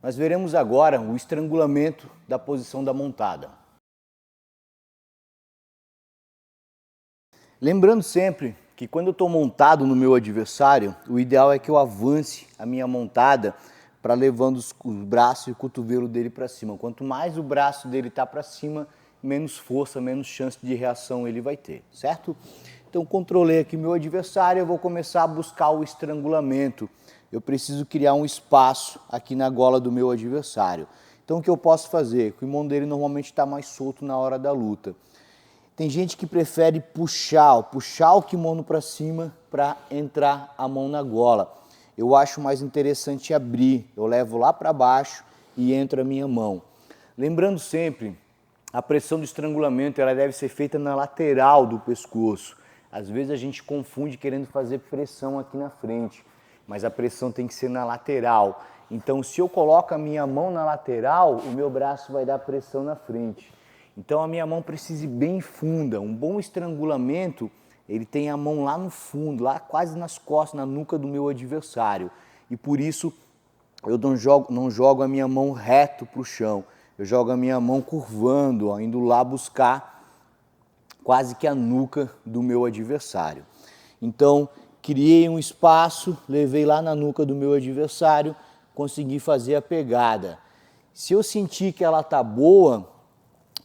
Nós veremos agora o estrangulamento da posição da montada. Lembrando sempre que quando eu estou montado no meu adversário, o ideal é que eu avance a minha montada para levando os braços e o cotovelo dele para cima. Quanto mais o braço dele está para cima, menos força, menos chance de reação ele vai ter, certo? Então controlei aqui meu adversário, eu vou começar a buscar o estrangulamento. Eu preciso criar um espaço aqui na gola do meu adversário. Então o que eu posso fazer? O kimono dele normalmente está mais solto na hora da luta. Tem gente que prefere puxar o kimono para cima para entrar a mão na gola. Eu acho mais interessante abrir, eu levo lá para baixo e entra a minha mão. Lembrando sempre, a pressão do estrangulamento ela deve ser feita na lateral do pescoço. Às vezes a gente confunde querendo fazer pressão aqui na frente, mas a pressão tem que ser na lateral. Então se eu coloco a minha mão na lateral, o meu braço vai dar pressão na frente. Então a minha mão precisa ir bem funda. Um bom estrangulamento, ele tem a mão lá no fundo, lá quase nas costas, na nuca do meu adversário. E por isso eu não jogo a minha mão reto para o chão. Eu jogo a minha mão curvando, ó, indo lá buscar quase que a nuca do meu adversário. Então criei um espaço, levei lá na nuca do meu adversário, consegui fazer a pegada. Se eu sentir que ela está boa,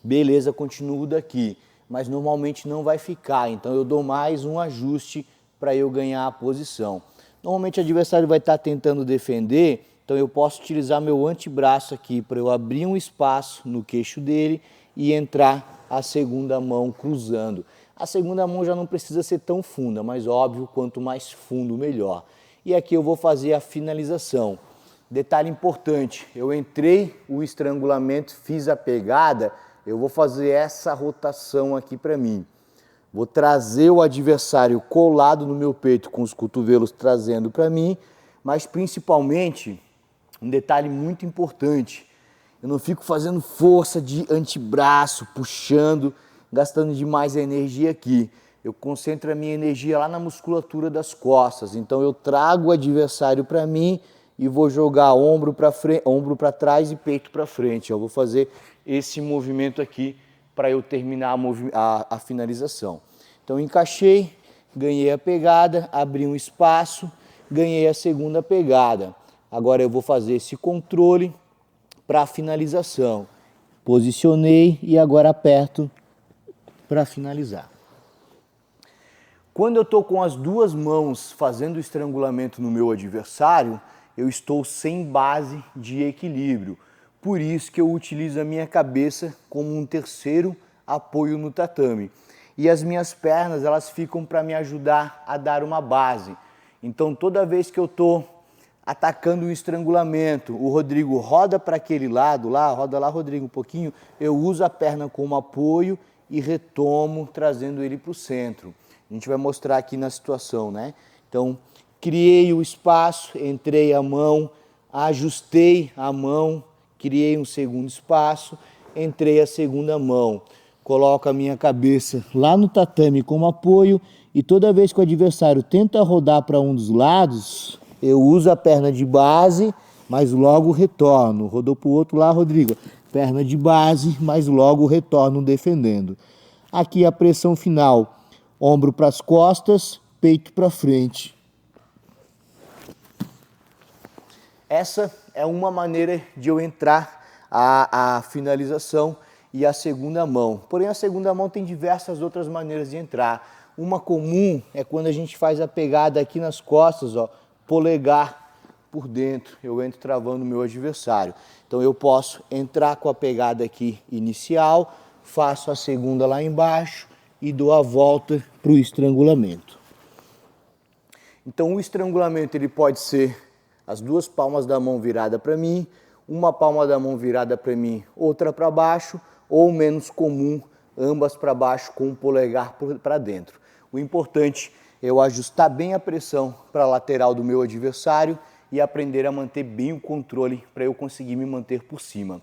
beleza, continuo daqui, mas normalmente não vai ficar, então eu dou mais um ajuste para eu ganhar a posição. Normalmente o adversário vai estar tentando defender, então eu posso utilizar meu antebraço aqui para eu abrir um espaço no queixo dele e entrar a segunda mão cruzando. A segunda mão já não precisa ser tão funda, mas óbvio, quanto mais fundo melhor. E aqui eu vou fazer a finalização. Detalhe importante, eu entrei o estrangulamento, fiz a pegada, eu vou fazer essa rotação aqui para mim. Vou trazer o adversário colado no meu peito, com os cotovelos trazendo para mim, mas principalmente, um detalhe muito importante, eu não fico fazendo força de antebraço, puxando, gastando demais a energia aqui. Eu concentro a minha energia lá na musculatura das costas, então eu trago o adversário para mim e vou jogar ombro para frente, ombro para trás e peito para frente. Eu vou fazer esse movimento aqui para eu terminar a finalização. Então encaixei, ganhei a pegada, abri um espaço, ganhei a segunda pegada. Agora eu vou fazer esse controle para a finalização. Posicionei e agora aperto para finalizar. Quando eu estou com as duas mãos fazendo o estrangulamento no meu adversário, eu estou sem base de equilíbrio. Por isso que eu utilizo a minha cabeça como um terceiro apoio no tatame. E as minhas pernas, elas ficam para me ajudar a dar uma base. Então toda vez que eu estou atacando o estrangulamento, o Rodrigo roda para aquele lado lá, roda lá Rodrigo um pouquinho, eu uso a perna como apoio e retomo trazendo ele para o centro. A gente vai mostrar aqui na situação, né? Então criei o espaço, entrei a mão, ajustei a mão, criei um segundo espaço, entrei a segunda mão. Coloco a minha cabeça lá no tatame como apoio e toda vez que o adversário tenta rodar para um dos lados, eu uso a perna de base, mas logo retorno. Rodou para o outro lá, Rodrigo. Perna de base, mas logo retorno defendendo. Aqui a pressão final, ombro para as costas, peito para frente. Essa é uma maneira de eu entrar a finalização e a segunda mão. Porém, a segunda mão tem diversas outras maneiras de entrar. Uma comum é quando a gente faz a pegada aqui nas costas, ó, polegar por dentro. Eu entro travando o meu adversário. Então eu posso entrar com a pegada aqui inicial, faço a segunda lá embaixo e dou a volta para o estrangulamento. Então o estrangulamento ele pode ser as duas palmas da mão virada para mim, uma palma da mão virada para mim, outra para baixo, ou menos comum, ambas para baixo com o polegar para dentro. O importante é eu ajustar bem a pressão para a lateral do meu adversário e aprender a manter bem o controle para eu conseguir me manter por cima.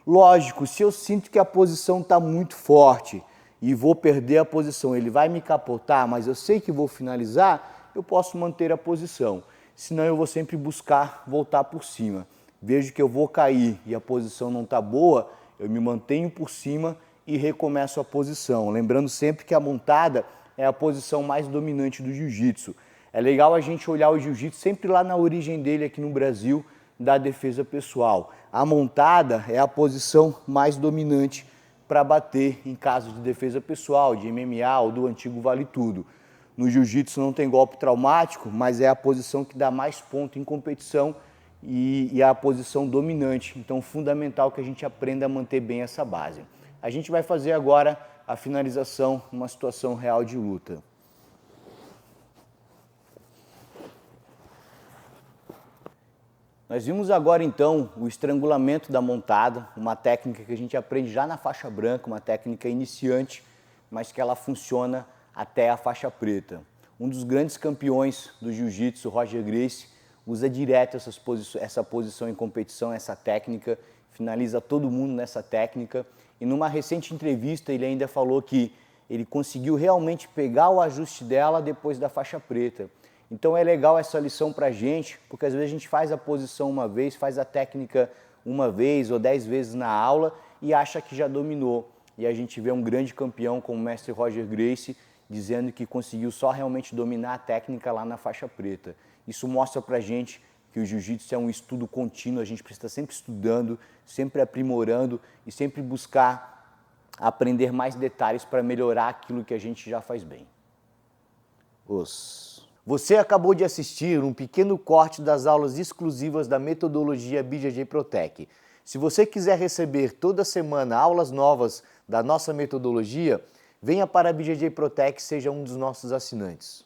Lógico, se eu sinto que a posição está muito forte e vou perder a posição, ele vai me capotar, mas eu sei que vou finalizar, eu posso manter a posição. Senão eu vou sempre buscar voltar por cima. vejo que eu vou cair e a posição não está boa, eu me mantenho por cima e recomeço a posição. Lembrando sempre que a montada é a posição mais dominante do jiu-jitsu. É legal a gente olhar o jiu-jitsu sempre lá na origem dele aqui no Brasil, da defesa pessoal. A montada é a posição mais dominante para bater em casos de defesa pessoal, de MMA ou do antigo Vale Tudo. No jiu-jitsu não tem golpe traumático, mas é a posição que dá mais ponto em competição e é a posição dominante. Então, fundamental que a gente aprenda a manter bem essa base. A gente vai fazer agora a finalização numa situação real de luta. Nós vimos agora então o estrangulamento da montada, uma técnica que a gente aprende já na faixa branca, uma técnica iniciante, mas que ela funciona até a faixa preta. Um dos grandes campeões do jiu-jitsu, Roger Gracie, usa direto essa posição em competição, essa técnica, finaliza todo mundo nessa técnica. E numa recente entrevista ele ainda falou que ele conseguiu realmente pegar o ajuste dela depois da faixa preta. Então é legal essa lição pra gente, porque às vezes a gente faz a posição uma vez, faz a técnica uma vez ou 10 vezes na aula e acha que já dominou. E a gente vê um grande campeão como o mestre Roger Gracie dizendo que conseguiu só realmente dominar a técnica lá na faixa preta. Isso mostra pra gente que o jiu-jitsu é um estudo contínuo, a gente precisa estar sempre estudando, sempre aprimorando e sempre buscar aprender mais detalhes para melhorar aquilo que a gente já faz bem. Você acabou de assistir um pequeno corte das aulas exclusivas da metodologia BJJ Protec. Se você quiser receber toda semana aulas novas da nossa metodologia, venha para a BJJ Protec e seja um dos nossos assinantes.